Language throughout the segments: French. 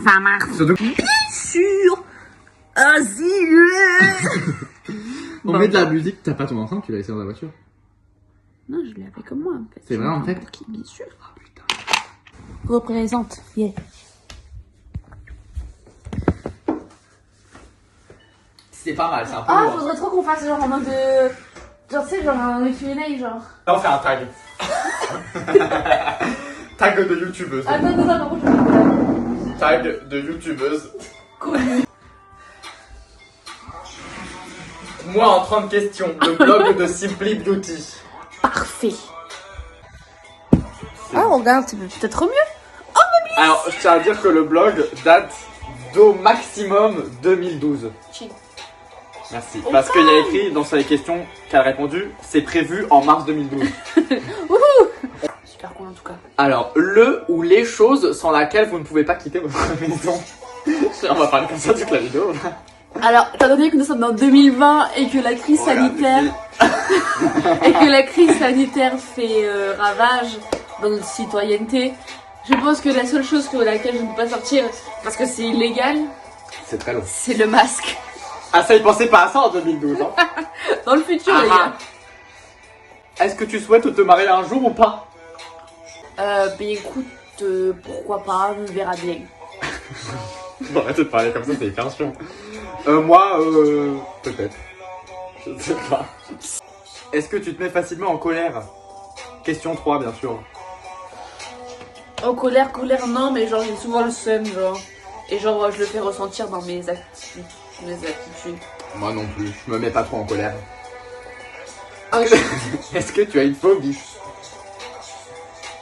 Ça marche. Surtout... Bien sûr. On met de la musique, t'as pas ton enceinte, tu l'as laissé dans la voiture. Non, je l'ai avec moi en fait. C'est vrai en fait. Bien sûr. Oh putain. Représente. Yeah. C'est pas mal, c'est un peu Ah, lourd. faudrait trop qu'on fasse genre en mode genre, tu sais, genre un Q&A, genre. Là, on fait un tag. Tag de youtubeuse. Attends, par contre, je Tag de youtubeuse. connu. Moi en 30 questions, le blog de Simply Beauty. Parfait. Ah, regarde, c'est peut-être mieux. Alors, je tiens à dire que le blog date d'au maximum 2012. Chill. Merci. Parce qu'il y a écrit dans les questions qu'elle a répondu, c'est prévu en mars 2012. Super cool en tout cas. Alors, le ou les choses sans laquelle vous ne pouvez pas quitter votre maison. On va parler comme ça toute la vidéo. Alors, étant donné que nous sommes en 2020 et que la crise sanitaire fait ravage dans notre citoyenneté, je pense que la seule chose pour laquelle je ne peux pas sortir, parce que c'est illégal, C'est très long. c'est le masque. Ah ça, ils pensaient pas à ça en 2012. Hein. Dans le futur, les gars. Est-ce que tu souhaites te marier un jour ou pas? Ben écoute, pourquoi pas, on verra bien. Bon, arrête de parler comme ça, c'est hyper chiant. Moi, peut-être. Je sais pas. Est-ce que tu te mets facilement en colère? Question 3, bien sûr. En colère, non, mais genre j'ai souvent le seum, genre. Et genre je le fais ressentir dans mes attitudes. Moi non plus, je me mets pas trop en colère. Ah, Est-ce que tu as une phobie?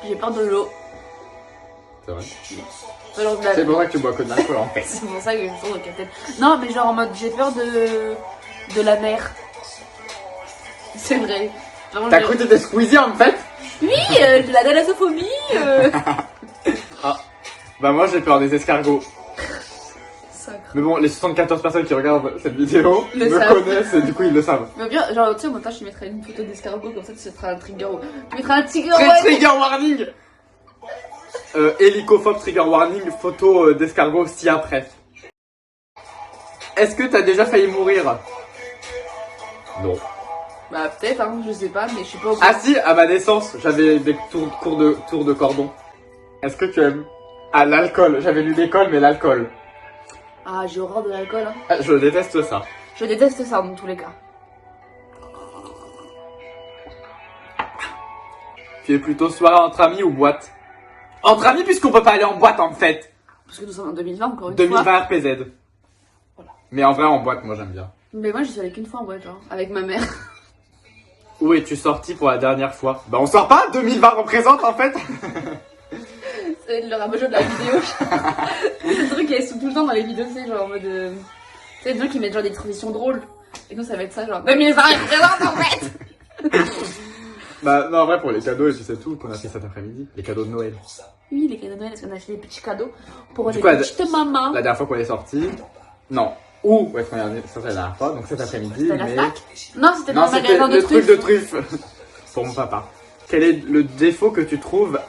j'ai peur de l'eau. C'est vrai. Genre de la... C'est pour ça que tu bois que de l'alcool en fait. C'est pour ça que je tourne au capitaine. Non, mais genre en mode j'ai peur de la mer. C'est vrai. Vraiment, T'as cru que t'étais Squeezie en fait? Oui, j'ai la thalassophobie. Ah, bah moi j'ai peur des escargots. Sacre. Mais bon, les 74 personnes qui regardent cette vidéo Le me savent. connaissent et du coup ils le savent. Mais bien, genre tu sais, au montage, je mettrai une photo d'escargot comme ça, tu mettras un trigger. Tu mettras un trigger. Trigger warning. Hélicophobe trigger warning, photo d'escargot si après. Est-ce que t'as déjà failli mourir? Non. Bah peut-être, hein, je sais pas, mais je suis pas au Ah si, à ma naissance, j'avais des tours de cordon. Est-ce que tu aimes? Ah, l'alcool, j'avais lu l'école, mais l'alcool. Ah, j'ai horreur de l'alcool, hein. Ah, je déteste ça. Je déteste ça dans tous les cas. Tu es plutôt soirée entre amis ou boîte? Entre amis, puisqu'on peut pas aller en boîte en fait. Parce que nous sommes en 2020 encore une 2020 fois. RPZ. Voilà. Mais en vrai, en boîte, moi j'aime bien. Mais moi, j'y suis allée qu'une fois en boîte, genre, avec ma mère. Où es-tu sorti pour la dernière fois? Bah on sort pas, 2020 représente en fait. C'est le rabat-joie de la vidéo. C'est le truc qui sont tout le temps dans les vidéos, tu sais, genre en mode... Tu sais, des gens qui mettent genre des transitions drôles. Et nous, ça va être ça, genre 2020 représente en fait. Bah non, en vrai, pour les cadeaux et tu sais tout qu'on a fait cet après-midi. Les cadeaux de Noël. Oui, les cadeaux de Noël, est-ce qu'on a acheté des petits cadeaux pour Du les coup, petites mamans? La dernière fois qu'on est sorti. Non. Où est-ce qu'on est sorti la dernière fois? Donc cet après-midi. C'était la Mais... Fnac? Non, c'était dans Non, le c'était magasin de le truc trucs. de truffes. Pour mon papa. Quel est le défaut que tu trouves...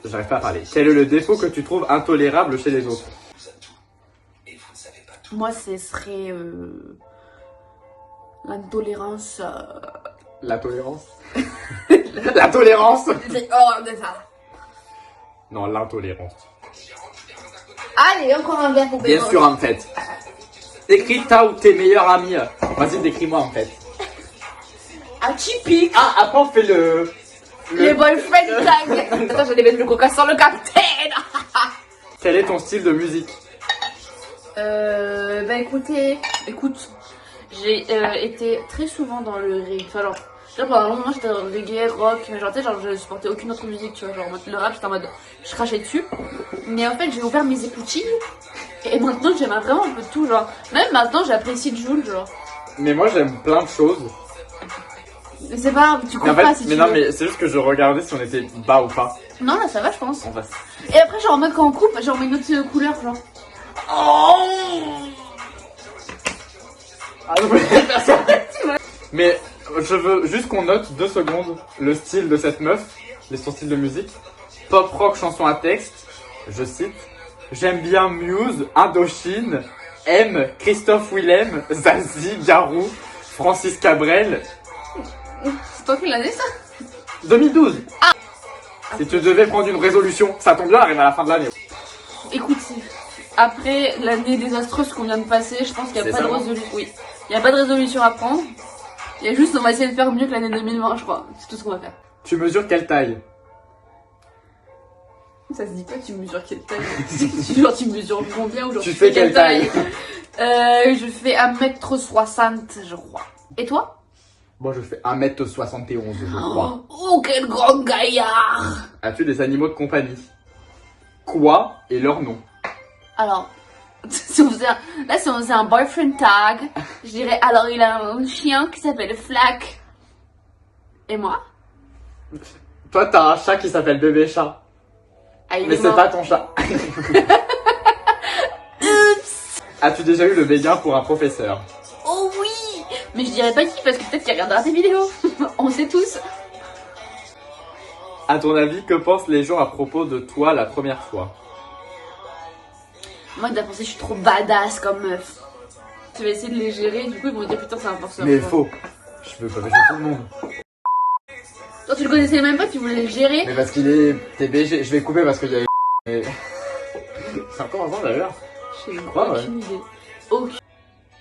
J'arrive pas à parler. Quel est le défaut que tu trouves intolérable chez les autres? Moi, ce serait l'intolérance. La tolérance. La tolérance. C'est horreur de ça. Non, l'intolérance. Allez, encore un verre pour Bien sûr, en fait. Décris ta ou tes meilleurs amis. Vas-y, décris-moi en fait. Atypique. Ah, après on fait le... Les boyfriend tag. Attends, je vais mettre le coca sans le capitaine. Quel est ton style de musique? Bah écoute, j'ai été très souvent dans le reggae. Enfin, genre, pendant un long moment j'étais dans le reggae, rock, mais genre, tu sais, genre, je supportais aucune autre musique, tu vois. Genre, en mode, le rap, j'étais en mode, je crachais dessus. Mais en fait, j'ai ouvert mes écoutines et maintenant j'aime vraiment un peu tout, genre. Même maintenant, j'apprécie Jul, genre. Mais moi j'aime plein de choses. Mais c'est pas, tu Mais comprends en fait, pas si mais tu non, veux. mais c'est juste que je regardais si on était bas ou pas. Non, là, ça va, je pense. On va... Et après, genre, en mode, quand on coupe, genre, on met une autre couleur, genre. Ah, mais je veux juste qu'on note 2 secondes le style de cette meuf, son style de musique. Pop rock chanson à texte, je cite. J'aime bien Muse, Indochine, M, Christophe Willem, Zazie, Garou, Francis Cabrel. C'est toi qui l'as dit ça? 2012. Ah. Si tu devais prendre une résolution, ça tombe bien, arrive à la fin de l'année. Écoute, après l'année désastreuse qu'on vient de passer, je pense qu'il n'y a C'est pas de ça, résolution. Oui, il n'y a pas de résolution à prendre. Il y a juste, on va essayer de faire mieux que l'année 2020, je crois. C'est tout ce qu'on va faire. Tu mesures quelle taille? Ça se dit pas, tu mesures quelle taille? Genre, tu mesures combien ou genre Tu fais quelle taille? Je fais 1m60, je crois. Et toi? Moi, je fais 1m71, je crois. Oh, quel grand gaillard! As-tu des animaux de compagnie? Quoi et leur nom? Alors, si on faisait un boyfriend tag, je dirais alors il a un chien qui s'appelle Flack. Et moi? Toi, t'as un chat qui s'appelle Bébé Chat. Ah, il Mais est c'est mort. pas ton chat. As-tu déjà eu le béguin pour un professeur? Oh oui! Mais je dirais pas qui parce que peut-être qu'il regardera tes vidéos. On sait tous. À ton avis, que pensent les gens à propos de toi la première fois? Moi, d'après ça, je suis trop badass comme meuf. Tu vas essayer de les gérer, du coup, ils vont me dire putain, c'est un forceur. Mais faux. Je veux pas bêcher tout le monde. Toi, tu le connaissais même pas, tu voulais le gérer. Mais parce qu'il est TBG. Je vais couper parce qu'il y a... Mais... C'est encore avant d'ailleurs. J'ai Ouais, aucune idée. Aucune.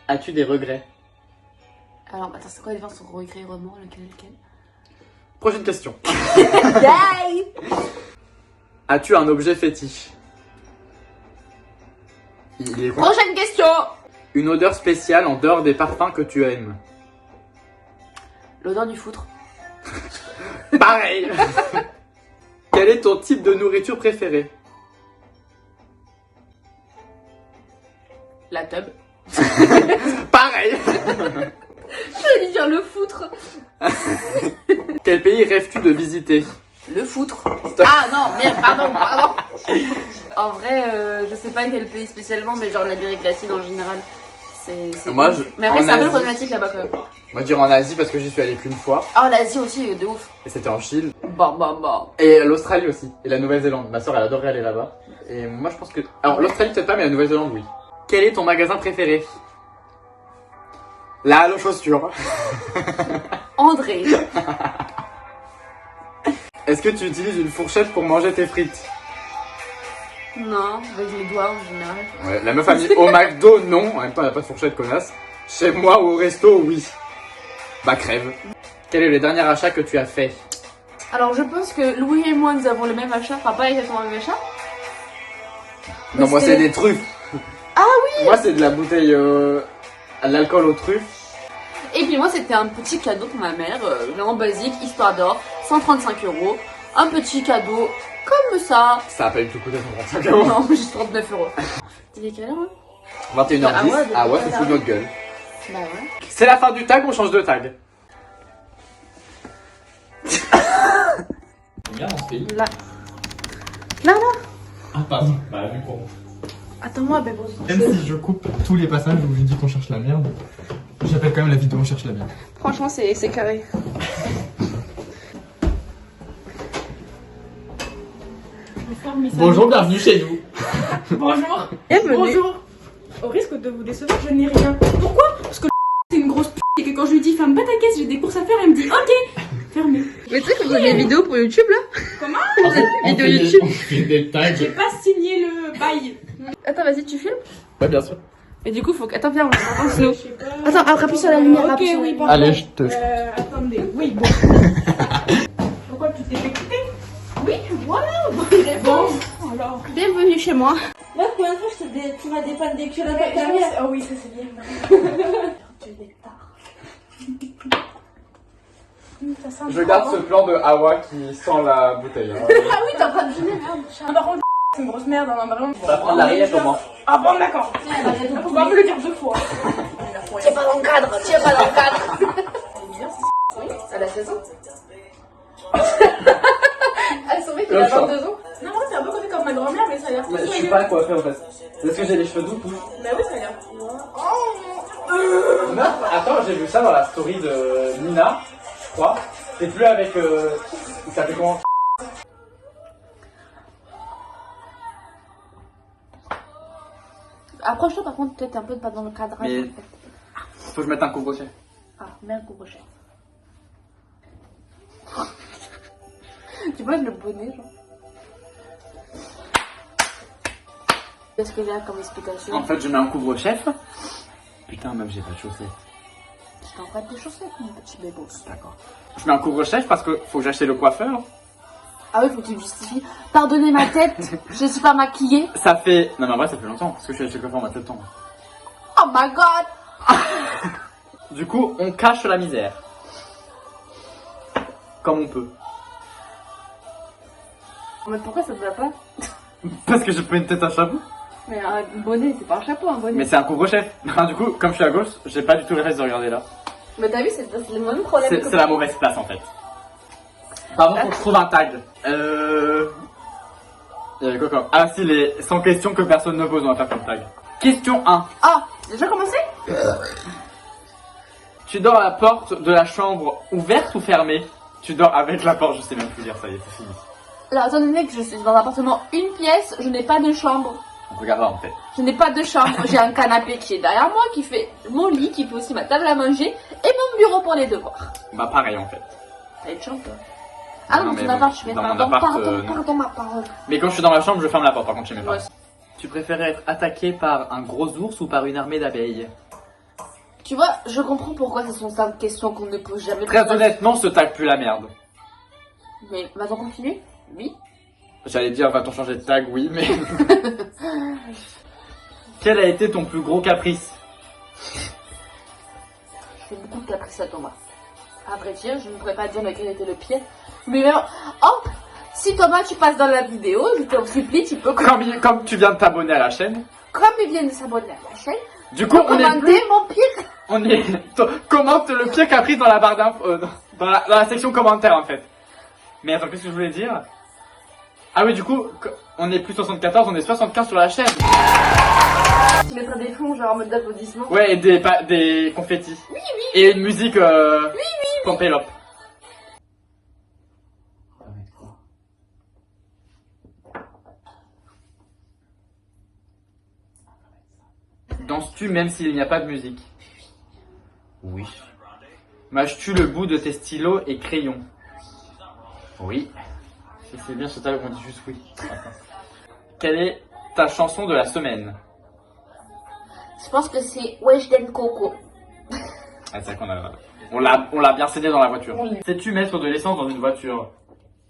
As-tu des regrets? Alors, attends, c'est quoi les différences entre regret et remords? Lequel? Prochaine question. Bye! As-tu un objet fétiche? Il est quoi? Prochaine question! Une odeur spéciale en dehors des parfums que tu aimes? L'odeur du foutre. Pareil. Quel est ton type de nourriture préférée? La tub. Pareil. J'allais dire le foutre. Quel pays rêves-tu de visiter? Le foutre. Ah non, merde, pardon. En vrai, je sais pas quel pays spécialement, mais genre l'Amérique latine en général. C'est Moi, mais après, en c'est un peu Asie- problématique là-bas quand même. Moi, je dirais en Asie parce que j'y suis allé qu'une fois. Oh, l'Asie aussi, de ouf. Et c'était en Chine. Bon. Et l'Australie aussi. Et la Nouvelle-Zélande. Ma soeur, elle adorerait aller là-bas. Et moi, je pense que... Alors, l'Australie, peut-être pas, mais la Nouvelle-Zélande, oui. Quel est ton magasin préféré? La Halle aux chaussures. André. Est-ce que tu utilises une fourchette pour manger tes frites? Non, avec les doigts en général. Ouais, la meuf a mis au McDo, non. En même temps, elle a pas de fourchette, connasse. Chez moi ou au resto, oui. Bah, crève. Quel est le dernier achat que tu as fait? Alors, je pense que Louis et moi, nous avons le même achat. Enfin, pas exactement le même achat. Non, Mais moi, c'était- c'est des truffes. Ah oui! Moi, c'est de la bouteille... à l'alcool aux truffes. Et puis moi, c'était un petit cadeau pour ma mère, vraiment basique, histoire d'or, 135 €. Un petit cadeau comme ça. Ça a pas du tout coûté 135 euros. Non, juste 39 €. Il est quelle heure, hein? 21h10. Ah ouais, Ah ouais, c'est depuis sous notre gueule. Bah ouais. C'est la fin du tag, on change de tag. Bien dans ce pays. Là. Là. Ah pardon, bah vu pour moi. Attends-moi, Bébé. Même si je coupe tous les passages où je dis qu'on cherche la merde, j'appelle quand même la vidéo on cherche la merde. Franchement, c'est carré. Bonjour, bienvenue chez nous. Bonjour. Bienvenue. Bonjour. Au risque de vous décevoir, je n'ai rien. Pourquoi? Parce que c'est une grosse p*** et que quand je lui dis ferme pas ta caisse, j'ai des courses à faire, elle me dit ok, fermé. Mais tu sais que vous avez des vidéos pour YouTube là? Comment? Vidéo YouTube. On fait des tags. J'ai pas signé le bail. Attends, vas-y, tu filmes? Ouais, bien sûr. Et du coup, faut que. Attends, viens, on va slow. Je sais pas. Attends, appuie sur la lumière. Ok, appuie sur la oui, lumière. pardon. Allez, je te. Attendez, oui, bon. Pourquoi tu t'es fait couper? Oui, voilà, bonne réponse. Alors. Bienvenue chez moi. La première fois, tu m'as dépanné que la Oh bactérie. oui, ça c'est bien. Tu es des tards. Ça sent Je garde ce plan de Hawa qui sent la bouteille. Hein. Ah oui, t'es en train de fumer, merde. Ah, par contre, c'est une grosse merde, hein, vraiment. Ça va prendre la rillette au moins. Ah bon, d'accord. On va me le dire 2 fois. Tu es pas dans le cadre, tu es pas dans le cadre. Oui, à la saison. Ah, son mec, il a 22 ans. Non, moi, c'est un peu côté comme ma grand-mère, mais ça a l'air Mais plus je suis soyeux. pas coiffé en fait. C'est parce que j'ai les cheveux doux tous. Bah oui, ça a l'air. Meuf, attends, j'ai vu ça dans la story de Nina, je crois. T'es plus avec. Il s'appelle comment? Approche-toi par contre, peut-être un peu pas dans le cadrage. Mais- En fait. Faut que je mette un couvre-chef. Ah, mets un couvre-chef. Tu vois le bonnet, genre. Qu'est-ce que j'ai comme explication? En fait, je mets un couvre-chef. Putain, meuf, j'ai pas de chaussettes. Je t'envoie des chaussettes, mon petit bébos. D'accord. Je mets un couvre-chef parce que faut que j'achète le coiffeur. Ah oui, faut que tu justifies. Pardonnez ma tête, je suis pas maquillée. Ça fait. Non, mais en vrai, ça fait longtemps parce que je suis acheté le coiffeur en mois de septembre. Oh my god! Du coup, on cache la misère. Comme on peut. Mais pourquoi ça te va pas? Parce que j'ai pas une tête à chapeau. Mais un bonnet, c'est pas un chapeau, un bonnet. Mais c'est un couvre-chef. Du coup, comme je suis à gauche, j'ai pas du tout le reste de regarder là. Mais t'as vu, c'est le même problème. que C'est la mauvaise place en fait. Par contre, faut que je trouve un tag. Il y avait quoi comme. Ah, si, les 100 questions que personne ne pose, on va faire comme tag. Question 1. Ah, déjà commencé? Tu dors à la porte de la chambre ouverte ou fermée? Tu dors avec la porte, je sais même plus dire, ça y est, c'est fini. Alors, étant donné que je suis dans un appartement une pièce, je n'ai pas de chambre. On regardera en fait. Je n'ai pas de chambre. J'ai un canapé qui est derrière moi, qui fait mon lit, qui fait aussi ma table à manger, et mon bureau pour les devoirs. Bah, pareil en fait. T'as une chambre, toi? Ah non, Non, dans ton mais appart, je fais dans mon pardon, appart, pardon, non. pardon, ma parole. Mais quand je suis dans la chambre, je ferme la porte par contre chez mes parents. Ouais. Tu préférais être attaqué par un gros ours ou par une armée d'abeilles? Tu vois, je comprends pourquoi ce sont ça questions qu'on ne pose jamais. Très honnêtement, ce tag pue la merde. Mais va-t-on continuer? Oui. J'allais dire, va-t-on changer de tag? Oui, mais. Quel a été ton plus gros caprice? Je fais beaucoup de caprices à Thomas. À vrai dire, je ne pourrais pas dire lequel était le pire. Mais vraiment, hop, si Thomas, tu passes dans la vidéo, je t'en supplie, tu peux, Comme tu viens de t'abonner à la chaîne, comme il vient de s'abonner à la chaîne, du coup, on est commenter plus. mon pire. On est. Commente le pire caprice dans la barre d'infos. Dans la section commentaires en fait. Mais attends, qu'est-ce que je voulais dire? Ah oui, du coup, on est plus 74, on est 75 sur la chaîne. Tu mettras des fonds, genre en mode d'applaudissement. Ouais, et des confettis. Oui. Et une musique. Pompelope. Danses-tu même s'il n'y a pas de musique? Oui. Mâches-tu le bout de tes stylos et crayons? Oui. C'est bien ce tag, on dit juste oui. Attends. Quelle est ta chanson de la semaine? Je pense que c'est Weshden Coco. Ah, c'est vrai on l'a bien saigné dans la voiture. Oui. Sais-tu mettre de l'essence dans une voiture?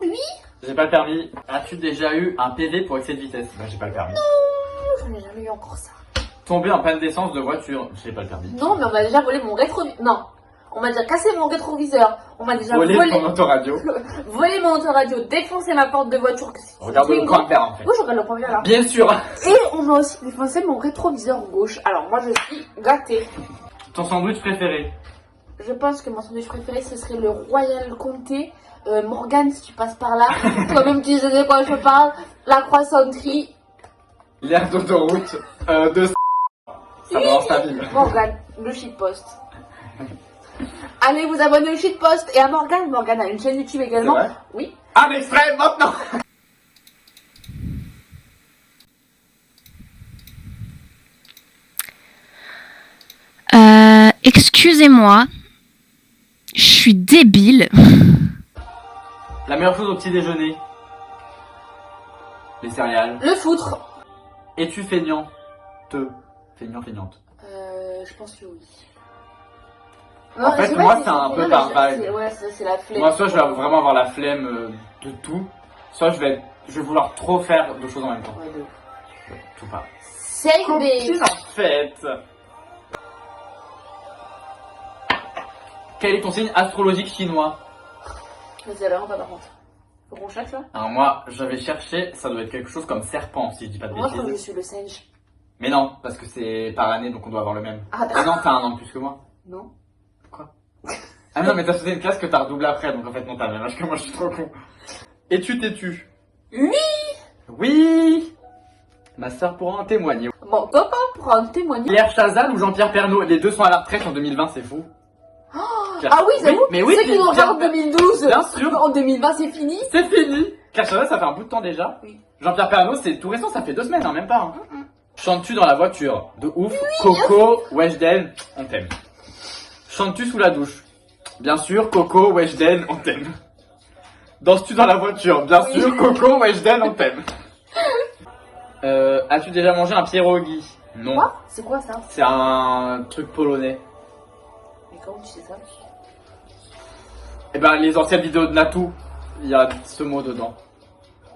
Oui. J'ai pas le permis. As-tu déjà eu un PV pour excès de vitesse? Bah, j'ai pas le permis. J'en ai jamais eu encore ça. Tomber en panne d'essence de voiture? J'ai pas le permis. Non, mais on m'a déjà volé mon rétroviseur. Non. On m'a déjà cassé mon rétroviseur. On m'a déjà volé Voler mon autoradio. voler mon autoradio, défoncer ma porte de voiture. Regarde le coin vert en fait. Oui, je regarde le point vert là. Bien sûr. Et on m'a aussi défoncé mon rétroviseur gauche. Alors moi je suis gâtée. Ton sandwich préféré? Je pense que mon sandwich préféré ce serait le Royal Comté. Morgane, si tu passes par là, toi-même tu sais de quoi je parle. La croissanterie. L'air d'autoroute de ça balance ta ville. Morgane, le shitpost. Allez vous abonner au shitpost et à Morgane. Morgane a une chaîne YouTube également. C'est vrai? Oui. Un extrait maintenant. Excusez-moi, je suis débile. La meilleure chose au petit déjeuner? Les céréales. Le foutre. Es-tu feignant? Feignante. Je pense que oui. En fait, je sais moi, pas si c'est un peu mais par vague. Ouais, c'est la flemme. Moi, soit je vais vraiment avoir la flemme de tout, soit je vais vouloir trop faire de choses en même temps. Ouais, de ouf. Tout pas. C'est Copine des... en fait. Quel est ton signe astrologique chinois? Mais c'est vraiment pas par contre. Faut qu'on cherche là. Alors moi, j'avais cherché, ça doit être quelque chose comme serpent, si je dis pas de Moi je crois que je bêtises. suis le singe. Mais non, parce que c'est par année, donc on doit avoir le même. Ah Ah d'accord. non, t'as un an de plus que moi. Non. Ah non, mais t'as sauté une classe que t'as redoublé après, donc en fait non, t'as le même âge que moi, je suis trop con. Es-tu têtu? Oui. Oui. Ma soeur pourra en témoigner. Bon, copain pour en témoigner. Pierre Chazal ou Jean-Pierre Pernaut? Les deux sont à la retraite en 2020, c'est fou. Pierre- Ah oui, j'avoue. mais oui, Ceux qui l'ont fait en Pierre- 2012. Bien sûr. En 2020 c'est fini. C'est fini. Pierre Chazal, ça fait un bout de temps déjà. Oui. Jean-Pierre Pernaut, c'est tout récent, ça fait 2 semaines, hein, même pas. Hein. Chantes-tu dans la voiture? De ouf. Coco, Weshden, on t'aime. Chantes-tu sous la douche? Bien sûr, Coco, Weshden, on t'aime. Danses-tu dans la voiture? Bien sûr, Coco, Weshden, on t'aime. As-tu déjà mangé un pierogi? Non. Quoi? C'est quoi ça? C'est un truc polonais. Mais comment tu sais ça? Eh ben, les anciennes vidéos de Natou, il y a ce mot dedans.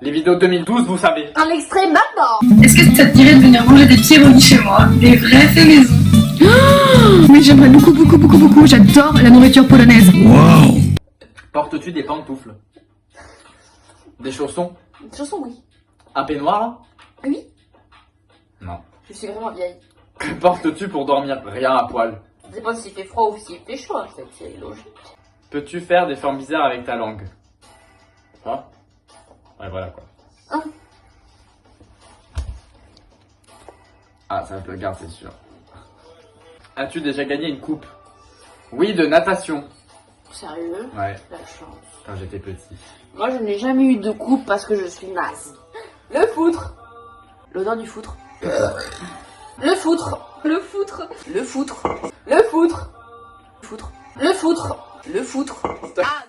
Les vidéos de 2012, vous savez. Un extrait maintenant. Est-ce que ça te dirait de venir manger des pierogies chez moi? Des vrais faits maison. Mais j'aimerais beaucoup, j'adore la nourriture polonaise. Portes-tu des pantoufles? Des chaussons? Une chanson, oui. Un peignoir? Oui. Non. Je suis vraiment vieille. Que portes-tu pour dormir? Rien à poil. Ça dépend s'il fait froid ou s'il fait chaud, en fait. C'est logique. Peux-tu faire des formes bizarres avec ta langue? Quoi? Ouais, voilà quoi. Hein? Ah, ça te le garde, c'est sûr. As-tu déjà gagné une coupe? Oui, de natation. Sérieux? Ouais, La chance. quand j'étais petit. Moi, je n'ai jamais eu de coupe parce que je suis naze. Le foutre. L'odeur du foutre. Le foutre. Le foutre. Le foutre. Le foutre. Le foutre. Le foutre. Le foutre. Ah.